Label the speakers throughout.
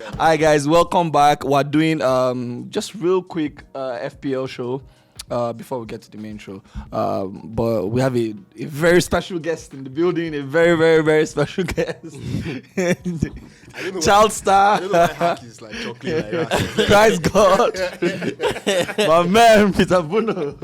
Speaker 1: Hi guys, welcome back. We're doing just real quick FPL show before we get to the main show. But we have a very special guest in the building. A very, very, very special guest. Child star.
Speaker 2: I don't know why hack is like chocolate like that.
Speaker 1: Christ God. My man, Peter Bruno.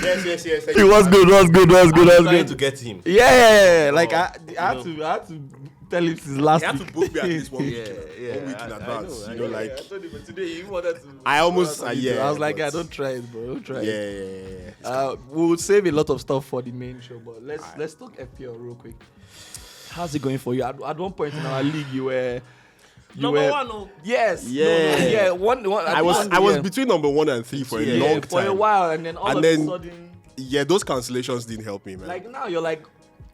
Speaker 2: Yes.
Speaker 1: It was good.
Speaker 3: I'm trying to get him.
Speaker 1: Yeah. Like I had to tell him since last
Speaker 2: You have
Speaker 1: week.
Speaker 2: to book me at least 1 week. 1 week in advance. You know, like
Speaker 3: I told him, but today he wanted to.
Speaker 2: I almost
Speaker 1: I was like, don't try it, bro. Don't try it.
Speaker 2: Yeah.
Speaker 1: We'll save a lot of stuff for the main show, but let's talk FPL real quick. How's it going for you? At one point in our league, you were
Speaker 3: Number one, oh.
Speaker 1: Yes.
Speaker 2: Yeah.
Speaker 1: One.
Speaker 2: I was between number 1 and 3 for a long time.
Speaker 1: For a while, and then all of a sudden,
Speaker 2: those cancellations didn't help me, man.
Speaker 1: like now you're like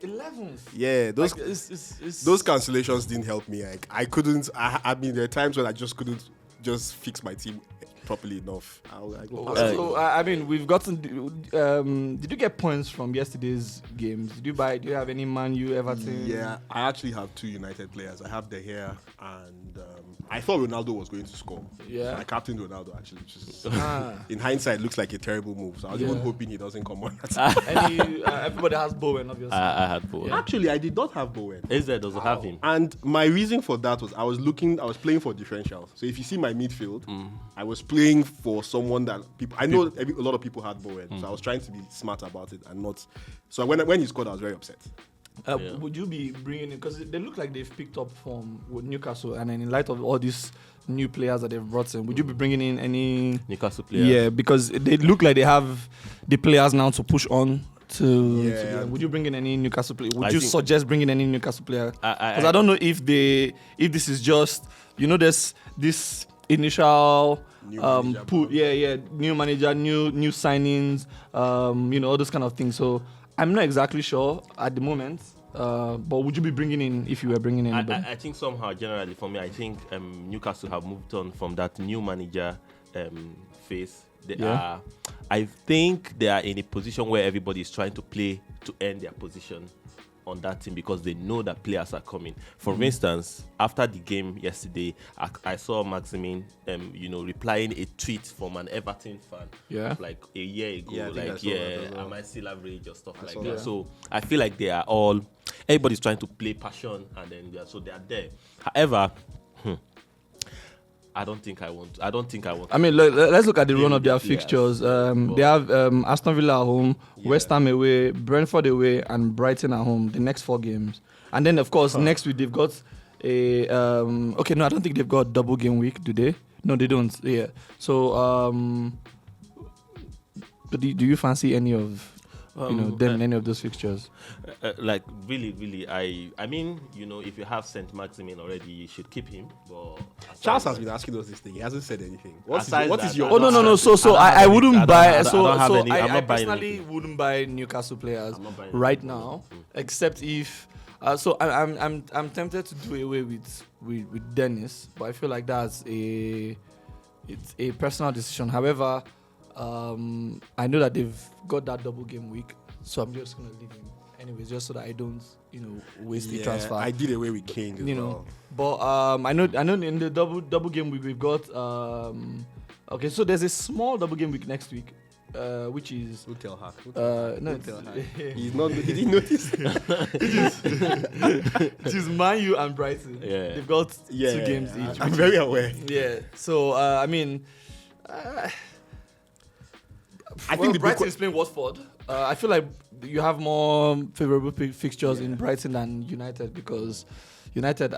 Speaker 1: 11th.
Speaker 2: Yeah, those
Speaker 1: Like, it's
Speaker 2: those cancellations didn't help me. Like I couldn't. I mean, there are times when I just couldn't just fix my team properly enough.
Speaker 1: I mean, we've gotten. Did you get points from yesterday's games? Do you have any Man U, Everton?
Speaker 2: Yeah, I actually have 2 United players. I have De Gea and I thought Ronaldo was going to score.
Speaker 1: Yeah.
Speaker 2: I captained Ronaldo actually, which is in hindsight looks like a terrible move. So I was even hoping he doesn't come on.
Speaker 1: Everybody has Bowen, obviously.
Speaker 3: I had Bowen.
Speaker 2: Actually, I did not have Bowen.
Speaker 3: AZ doesn't have him.
Speaker 2: And my reason for that was I was playing for differentials. So if you see my midfield, I was playing for someone that I know a lot of people had Bowen. So I was trying to be smart about it and not. So when he scored, I was very upset.
Speaker 1: Would you be bringing in, because they look like they've picked up form with Newcastle, and then in light of all these new players that they've brought in, would you be bringing in any
Speaker 3: Newcastle players?
Speaker 1: Yeah, because they look like they have the players now to push on to would you bring in any Newcastle player? Would you suggest bringing any Newcastle player? Because I don't know if this is just this initial new manager, new signings, all those kind of things. So I'm not exactly sure at the moment, but would you be bringing in if you were bringing in anybody?
Speaker 3: I think somehow, generally for me, I think Newcastle have moved on from that new manager phase. I think they are in a position where everybody is trying to play to earn their position on that team because they know that players are coming. For instance, after the game yesterday, I saw Maximin, replying a tweet from an Everton fan, like a year ago, I might still average or stuff like that. So I feel like everybody's trying to play passion, and then they are there. However, I don't think I want.
Speaker 1: I mean, let's look at the run of their fixtures. They have Aston Villa at home, West Ham away, Brentford away, and Brighton at home. The next 4 games, and then of course next week they've got a. I don't think they've got double game week. Do they? No, they don't. Yeah. So, do you fancy any of? Any of those fixtures?
Speaker 3: Like really, I mean, if you have Saint Maximin already, you should keep him. But
Speaker 2: Charles has been asking us this thing. He hasn't said anything. What is your?
Speaker 1: Oh no. So I wouldn't buy. I
Speaker 3: personally
Speaker 1: personally wouldn't buy Newcastle players right now, except if. So I'm tempted to do away with Dennis, but I feel like it's a personal decision. However, I know that they've got that double game week, so I'm just gonna leave him anyways, just so that I don't, waste the transfer.
Speaker 2: I did away with Kane, as well.
Speaker 1: But I know in the double game week we've got so there's a small double game week next week, which is
Speaker 2: Hotel hack.
Speaker 1: He's
Speaker 2: not. He didn't notice.
Speaker 1: It is Man U and Brighton.
Speaker 3: Yeah.
Speaker 1: They've got 2 games each.
Speaker 2: I'm very aware.
Speaker 1: Yeah. So I mean. I think Brighton is playing Watford. I feel like you have more favourable fixtures in Brighton than United, because United,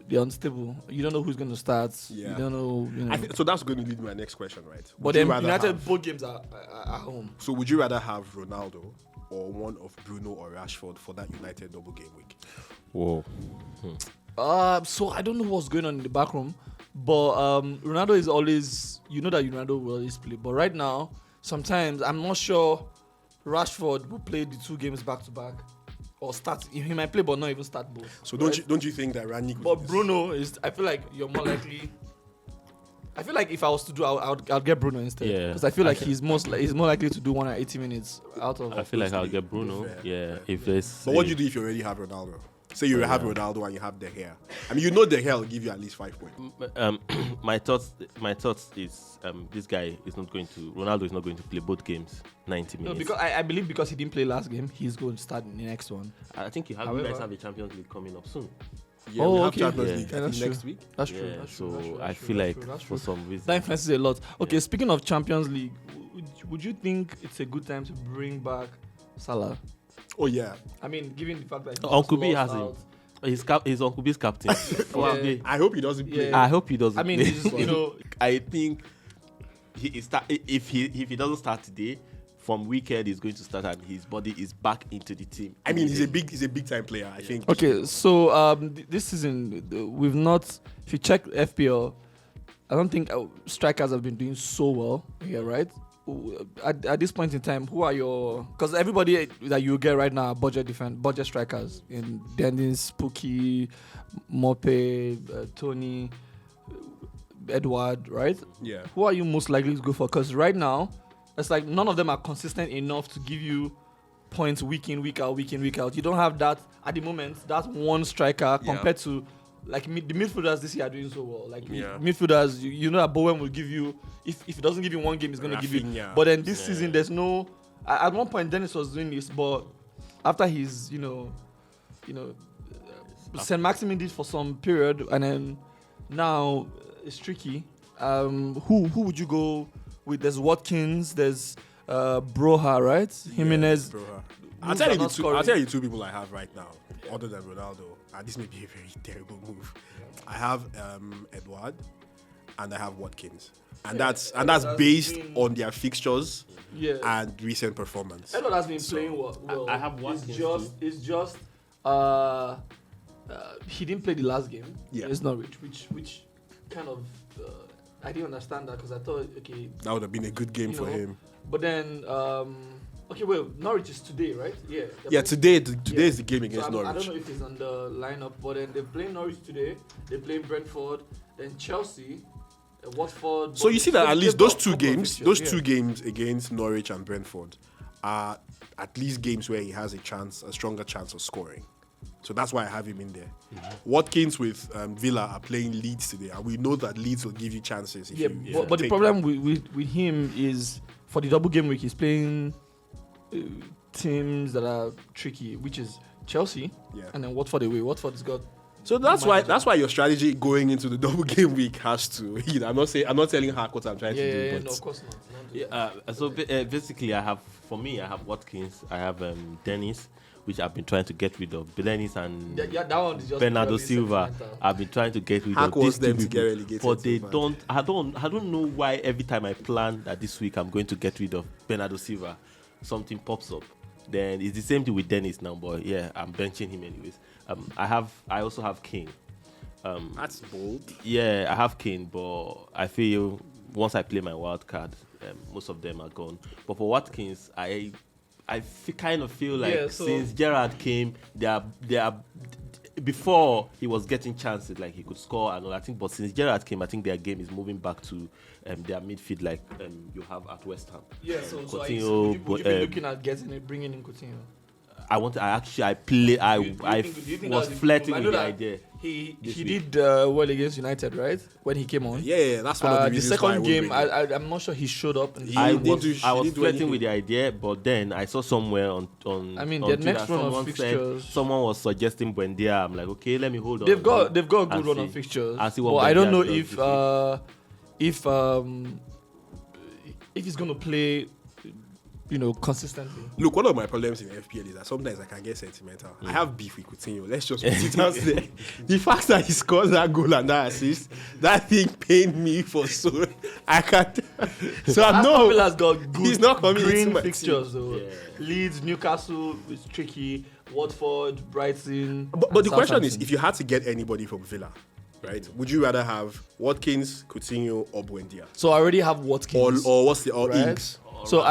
Speaker 1: they're unstable. You don't know who's going to start. Yeah. You don't know.
Speaker 2: So that's going to lead me to my next question, right?
Speaker 1: But then United, both games are at home.
Speaker 2: So would you rather have Ronaldo or one of Bruno or Rashford for that United double game week?
Speaker 3: Whoa.
Speaker 1: So I don't know what's going on in the back room, but Ronaldo is always, that Ronaldo will always play. But right now, sometimes I'm not sure Rashford will play the 2 games back to back, or start. He might play, but not even start both.
Speaker 2: So don't you think that Ranić?
Speaker 1: But Bruno is. I feel like you're more likely. I feel like if I was to do, I'll get Bruno instead. Yeah. Because I feel like he's more likely to do 180 minutes out of.
Speaker 3: I feel like I'll get Bruno. Yeah. If there's.
Speaker 2: But what do you do if you already have Ronaldo? Say you have Ronaldo and you have De Gea. I mean, you know De Gea will give you at least 5 points.
Speaker 3: My thoughts is this guy is not going to. Ronaldo is not going to play both games 90 minutes.
Speaker 1: No, because I believe because he didn't play last game, he's going to start in the next one.
Speaker 3: I think you guys have the Champions League coming up soon.
Speaker 2: Yeah, we have Champions League
Speaker 1: that's
Speaker 2: next week.
Speaker 1: That's true.
Speaker 3: Yeah,
Speaker 1: That's true.
Speaker 3: I feel like for some reason
Speaker 1: that influences a lot. Okay, speaking of Champions League, would you think it's a good time to bring back Salah?
Speaker 2: Oh yeah.
Speaker 1: I mean, given the fact that
Speaker 3: Uncle B has him. He's Uncle B's captain.
Speaker 2: I hope he doesn't play.
Speaker 3: I hope he doesn't.
Speaker 1: I mean,
Speaker 3: I think if he doesn't start today, from weekend he's going to start and his body is back into the team.
Speaker 2: I mean, he's a big time player. I think.
Speaker 1: Okay, so this season we've not. If you check FPL, I don't think strikers have been doing so well here, right? At this point in time, who are your? Because everybody that you get right now are budget strikers in Dennis, Pookie, Mope, Tony, Edward, right?
Speaker 2: Yeah.
Speaker 1: Who are you most likely to go for? Because right now, it's like none of them are consistent enough to give you points week in, week out. You don't have that at the moment. That one striker compared to like the midfielders this year are doing so well. Like midfielders, you know that Bowen will give you if he doesn't give you one game, he's going to give you. But then this season, there's no. At one point, Dennis was doing this, but after his, St. Maximin did for some period, and then now it's tricky. Who would you go with? There's Watkins, there's Broha, right? Jimenez.
Speaker 2: Broha. I'll tell you two people I have right now, other than Ronaldo. And this may be a very terrible move. I have Edward, and I have Watkins, and that's based on their fixtures and recent performance.
Speaker 1: Edward has been playing well.
Speaker 3: I have Watkins.
Speaker 1: It's just he didn't play the last game.
Speaker 2: Yeah,
Speaker 1: it's Norwich, which kind of I didn't understand that because I thought
Speaker 2: that would have been a good game for him.
Speaker 1: But then. Norwich is today, right?
Speaker 2: Yeah. Today is the game against Norwich.
Speaker 1: I don't know if it's on the lineup, but then they're playing Norwich today. They're playing Brentford, then Chelsea, Watford.
Speaker 2: So you see that at least those two games against Norwich and Brentford are at least games where he has a stronger chance of scoring. So that's why I have him in there. Mm-hmm. Watkins with Villa are playing Leeds today, and we know that Leeds will give you chances.
Speaker 1: But the problem with him is for the double game week, he's playing teams that are tricky, which is Chelsea and then Watford away. Watford's got.
Speaker 2: So that's why your strategy going into the double game week has to. I'm not telling Hack what I'm trying to do.
Speaker 1: But no, of course not.
Speaker 3: So basically, I have Watkins, I have Dennis, which I've been trying to get rid of. Dennis and
Speaker 1: that one is just
Speaker 3: Bernardo Silva. I've been trying to get rid of these two people, but they don't. I don't know why every time I plan that this week I'm going to get rid of Bernardo Silva, something pops up. Then it's the same thing with Dennis now, but I'm benching him anyways. I also have King.
Speaker 2: That's bold.
Speaker 3: Yeah, I have King, but I feel once I play my wild card, most of them are gone. But for Watkins, I kind of feel like since Gerrard came, they are before he was getting chances, like he could score and all that thing. But since Gerrard came, I think their game is moving back to their midfield, like you have at West Ham.
Speaker 1: Yeah, so Coutinho, would you be looking at bringing in Coutinho?
Speaker 3: I was flirting with the idea.
Speaker 1: He did well against United, right? When he came on.
Speaker 2: Yeah, that's one of the reasons.
Speaker 1: The second game, I'm not sure he showed up.
Speaker 3: I was flirting with the idea, but then I saw somewhere on
Speaker 1: their next run of fixtures.
Speaker 3: Someone was suggesting Buendia. I'm like, okay, let me hold on.
Speaker 1: They've got a good run of fixtures. But I don't know if he's going to play, consistently.
Speaker 2: Look, one of my problems in FPL is that sometimes I can get sentimental. I have beef with Coutinho. Let's just put it out there. The fact that he scores that goal and that assist, that thing pained me for so I can't. So I know
Speaker 1: has got good.
Speaker 2: He's not coming
Speaker 1: green
Speaker 2: into my
Speaker 1: fixtures
Speaker 2: team.
Speaker 1: though. Yeah. Leeds, Newcastle is tricky. Watford, Brighton.
Speaker 2: But the question is, if you had to get anybody from Villa, right? Would you rather have Watkins, Coutinho, or Buendia?
Speaker 1: So I already have Watkins.
Speaker 2: Or what's the right? Ings?
Speaker 1: So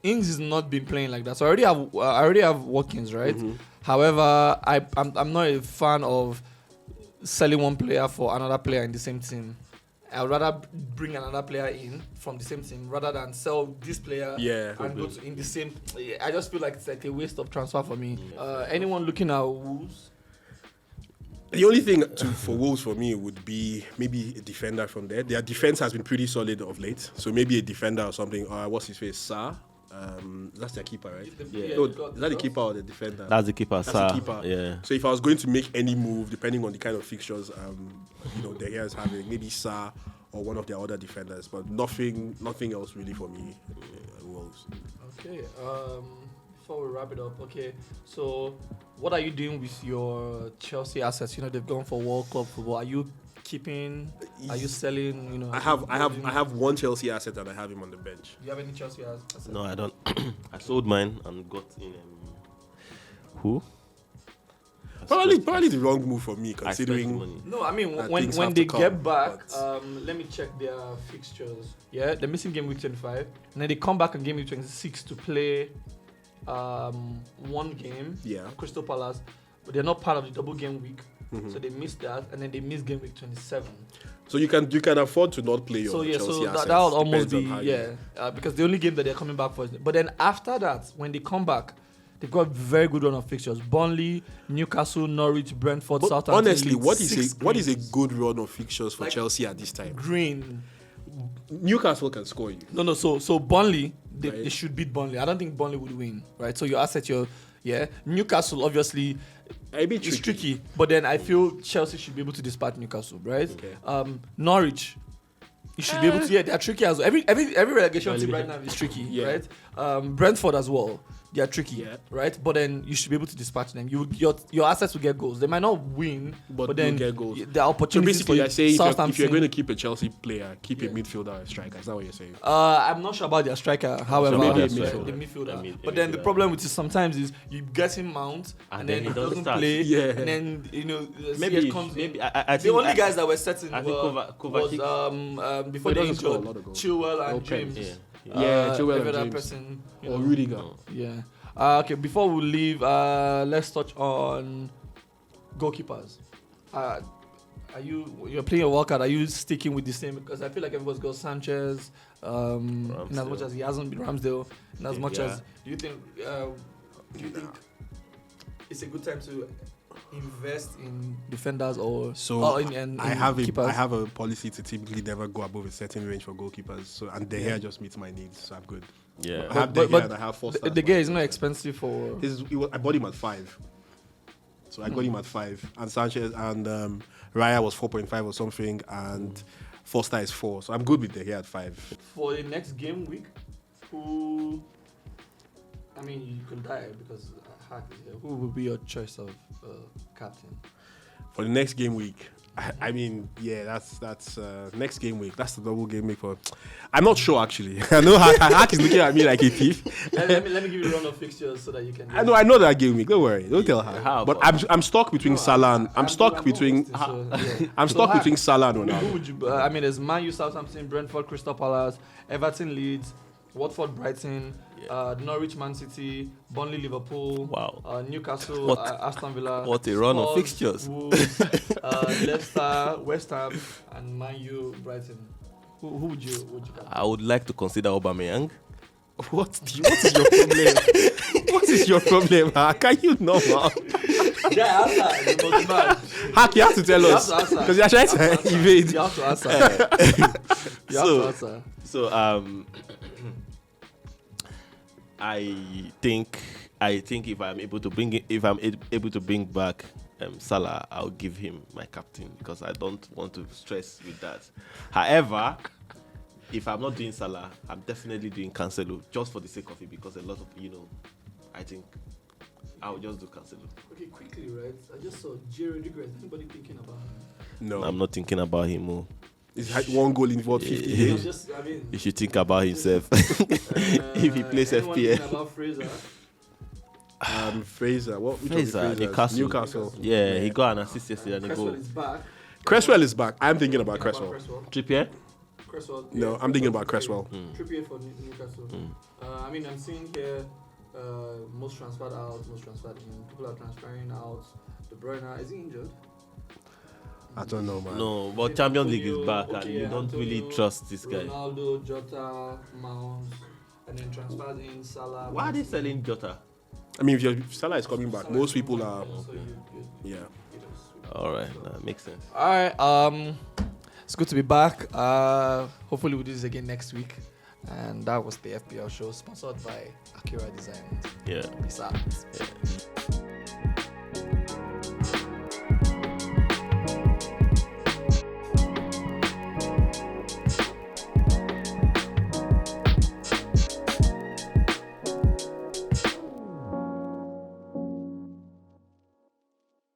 Speaker 1: Ings has not been playing like that. So I already have Watkins, right? Mm-hmm. However, I'm not a fan of selling one player for another player in the same team. I would rather bring another player in from the same team rather than sell this player and go in the same. I just feel like it's like a waste of transfer for me. Anyone looking at Wolves?
Speaker 2: The only thing for Wolves for me would be maybe a defender from there. Their defense has been pretty solid of late, so maybe a defender or something. What's his face? Sa. That's their keeper, right? No, is that the keeper or the defender?
Speaker 3: That's the keeper,
Speaker 2: That's the keeper.
Speaker 3: Yeah.
Speaker 2: So if I was going to make any move, depending on the kind of fixtures, De Gea is having, maybe Sa or one of their other defenders, but nothing else really for me. Wolves.
Speaker 1: Okay. Before we wrap it up, okay. So, what are you doing with your Chelsea assets? They've gone for World Club football. Are you keeping? Are you selling?
Speaker 2: I have one Chelsea asset and I have him on the bench.
Speaker 1: Do you have any Chelsea assets?
Speaker 3: No, I don't. I sold mine and got in. Who?
Speaker 2: Probably the wrong move for me, considering.
Speaker 1: No, I mean when they get back, let me check their fixtures. Yeah, they're missing game week 25, and then they come back on game week 26 to play one game.
Speaker 2: Yeah.
Speaker 1: Crystal Palace, but they're not part of the double game week, so they missed that, and then they missed game week 27.
Speaker 2: So you can afford to not play your Chelsea assets.
Speaker 1: That would almost be because the only game that they're coming back for is. But then after that, when they come back, they've got very good run of fixtures: Burnley, Newcastle, Norwich, Brentford, Southampton.
Speaker 2: Honestly, what is a good run of fixtures for Chelsea at this time?
Speaker 1: Green.
Speaker 2: Newcastle can score you.
Speaker 1: No. So Burnley, they should beat Burnley. I don't think Burnley would win, right? So your asset, Newcastle obviously it's tricky, but then I feel Chelsea should be able to dispatch Newcastle, right?
Speaker 2: Okay.
Speaker 1: Norwich, you should be able to. Yeah, they're tricky as well. Every relegation team right now is tricky, right? Brentford as well. They are tricky, right? But then you should be able to dispatch them. Your assets will get goals. They might not win, but then
Speaker 2: get goals.
Speaker 1: There are opportunities.
Speaker 2: So basically, you're saying if you're going to keep a Chelsea player, keep a midfielder or a striker. Is that what you're saying?
Speaker 1: I'm not sure about their striker. However,
Speaker 2: maybe
Speaker 1: the midfielder. But then the problem with it sometimes is you get him mount and then he doesn't play. Yeah. And then
Speaker 3: maybe
Speaker 1: comes
Speaker 3: maybe
Speaker 1: I the only guys that were setting
Speaker 3: was
Speaker 1: before they injured Chilwell and James.
Speaker 2: Chilwell and James.
Speaker 1: Person,
Speaker 2: or Rudiger.
Speaker 1: Yeah. Okay, before we leave, let's touch on goalkeepers. You're playing a Wildcard, are you sticking with the same? Because I feel like everybody's got Sanchez, in as much as he hasn't been Ramsdale, in as much as do you think it's a good time to invest in defenders or in
Speaker 2: I have a policy to typically never go above a certain range for goalkeepers. So and De Gea just meets my needs, so I'm good.
Speaker 3: Yeah,
Speaker 2: I have De Gea and I have 4 stars.
Speaker 1: De Gea is not expensive for.
Speaker 2: I bought him at 5, so I got him at 5. And Sanchez and Raya was 4.5 or something, and Foster is 4. So I'm good with De Gea at 5.
Speaker 1: For the next game week, who? I mean, you can die because Hack is here. Who would be your choice of captain?
Speaker 2: For the next game week, I mean, that's next game week. That's the double game week for. I'm not sure actually. I know Hack is looking at me like a thief.
Speaker 1: let me give you a run of fixtures so that you can.
Speaker 2: I know that game week. Don't worry. Don't tell her. But I'm stuck between Salah and I'm stuck between Salah and Ronaldo.
Speaker 1: Who would you? There's Man U, Southampton, Brentford, Crystal Palace, Everton, Leeds, Watford, Brighton, Norwich, Man City, Burnley, Liverpool, Newcastle, Aston Villa.
Speaker 3: What a run of fixtures!
Speaker 1: Wolves, Leicester, West Ham, and Man U, Brighton. Who would you captain?
Speaker 3: I would like to consider Aubameyang.
Speaker 2: What is your problem? What is your problem, Hack? Can you know?
Speaker 1: Yeah, answer.
Speaker 2: Hack, you have to tell us because you're trying to evade.
Speaker 1: You have to answer.
Speaker 3: So I think if I'm able to bring back Salah, I'll give him my captain because I don't want to stress with that. However, if I'm not doing Salah, I'm definitely doing Cancelo just for the sake of it because a lot of I think I'll just do Cancelo.
Speaker 1: Okay, quickly, right? I just saw Jerry Rodriguez. Anybody thinking about him?
Speaker 3: No, I'm not thinking about him. Oh.
Speaker 2: He's had 1 goal in 50 days.
Speaker 3: He should think about himself. If he plays FPL.
Speaker 1: About Fraser?
Speaker 2: Fraser.
Speaker 3: Fraser, Newcastle. Yeah, he got an assist yesterday and a goal.
Speaker 2: Cresswell is back. I'm thinking about Cresswell.
Speaker 3: Trippier?
Speaker 1: Cresswell.
Speaker 2: No, I'm thinking about Cresswell.
Speaker 1: Trippier for Newcastle. I'm seeing here most transferred out, most transferred in. People are transferring out. De Bruyne, is he injured?
Speaker 2: I don't know, man.
Speaker 3: No, but Champions League is back and you don't really trust this guy.
Speaker 1: Ronaldo, Jota, Mount, and then transferred in Salah.
Speaker 3: Why are they selling Jota?
Speaker 2: I mean, if Salah is coming back, most people are.
Speaker 1: So
Speaker 2: yeah.
Speaker 3: All right, that makes sense.
Speaker 1: All right. It's good to be back. Hopefully we'll do this again next week. And that was the FPL show, sponsored by Akira Design.
Speaker 3: Yeah.
Speaker 1: Peace out.
Speaker 3: Yeah.